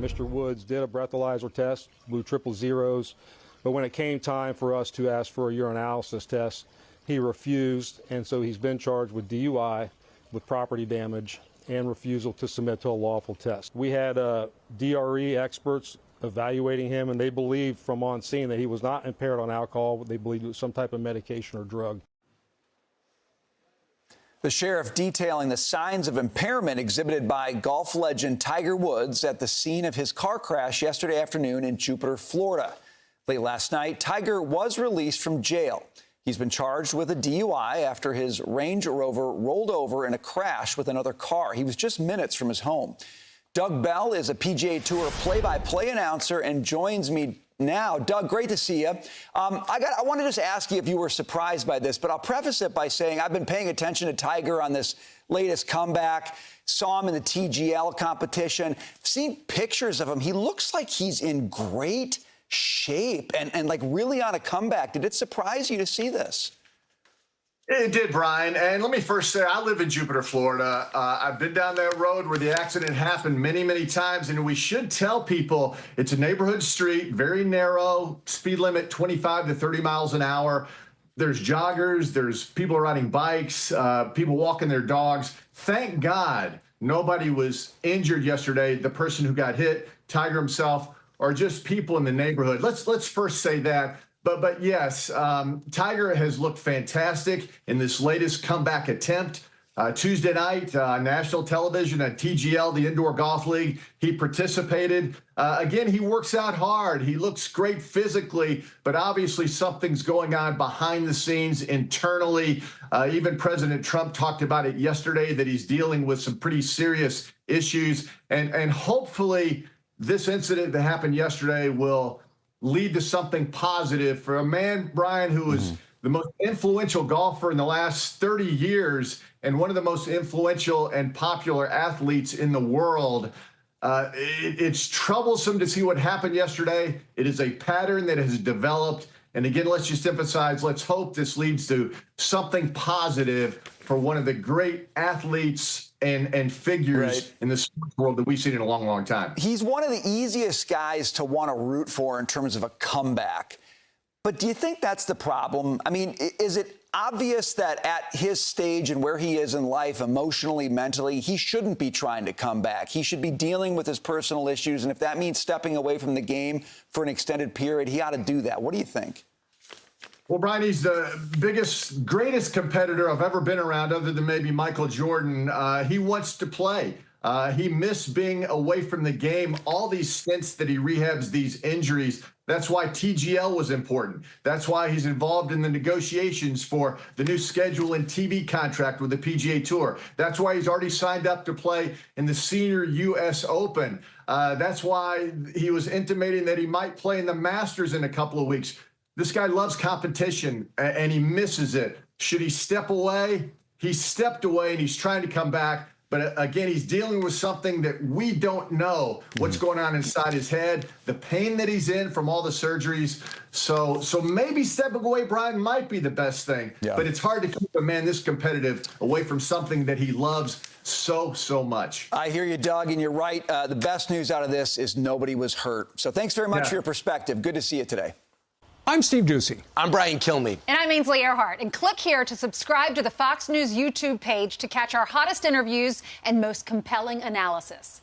Mr. Woods did a breathalyzer test, blew triple zeros, but when it came time for us to ask for a urinalysis test, he refused, and so he's been charged with DUI, with property damage, and refusal to submit to a lawful test. We had DRE experts evaluating him, and they believed from on scene that he was not impaired on alcohol, but they believed it was some type of medication or drug. The sheriff detailing the signs of impairment exhibited by golf legend Tiger Woods at the scene of his car crash yesterday afternoon in Jupiter, Florida. Late last night, Tiger was released from jail. He's been charged with a DUI after his Range Rover rolled over in a crash with another car. He was just minutes from his home. Doug Bell is a PGA Tour play-by-play announcer and joins me now. Doug, great to see you. I want to just ask you if you were surprised by this, but I'll preface it by saying I've been paying attention to Tiger on this latest comeback, saw him in the TGL competition, seen pictures of him. He looks like he's in great shape and like really on a comeback. Did it surprise you to see this? It did, Brian. And let me first say, I live in Jupiter, Florida. I've been down that road where the accident happened many, many times. And we should tell people it's a neighborhood street, very narrow, speed limit 25 to 30 miles an hour. There's joggers, there's people riding bikes, people walking their dogs. Thank God nobody was injured yesterday. The person who got hit, Tiger himself, or just people in the neighborhood. Let's first say that. But yes, Tiger has looked fantastic in this latest comeback attempt. Tuesday night, national television at TGL, the Indoor Golf League, he participated. Again, he works out hard. He looks great physically, but obviously something's going on behind the scenes internally. Even President Trump talked about it yesterday, that he's dealing with some pretty serious issues. And hopefully this incident that happened yesterday will lead to something positive for a man, Brian, who was the most influential golfer in the last 30 years and one of the most influential and popular athletes in the world. It's troublesome to see what happened yesterday. It is a pattern that has developed. And again, let's just emphasize, let's hope this leads to something positive for one of the great athletes and figures in the sports world that we've seen in a long, long time. He's one of the easiest guys to want to root for in terms of a comeback. But do you think that's the problem? I mean, is it obvious that at his stage and where he is in life, emotionally, mentally, he shouldn't be trying to come back? He should be dealing with his personal issues. And if that means stepping away from the game for an extended period, he ought to do that. What do you think? Well, Brian, he's the biggest, greatest competitor I've ever been around, other than maybe Michael Jordan. He wants to play. He missed being away from the game, all these stints that he rehabs these injuries. That's why TGL was important. That's why he's involved in the negotiations for the new schedule and TV contract with the PGA Tour. That's why he's already signed up to play in the Senior U.S. Open. That's why he was intimating that he might play in the Masters in a couple of weeks. This guy loves competition, and he misses it. Should he step away? He stepped away, and he's trying to come back. But again, he's dealing with something that we don't know what's going on inside his head, the pain that he's in from all the surgeries. So maybe stepping away, Brian, might be the best thing. Yeah. But it's hard to keep a man this competitive away from something that he loves so much. I hear you, Doug, and you're right. The best news out of this is nobody was hurt. So thanks very much for your perspective. Good to see you today. I'm Steve Ducey. I'm Brian Kilmeade. And I'm Ainsley Earhart. And click here to subscribe to the Fox News YouTube page to catch our hottest interviews and most compelling analysis.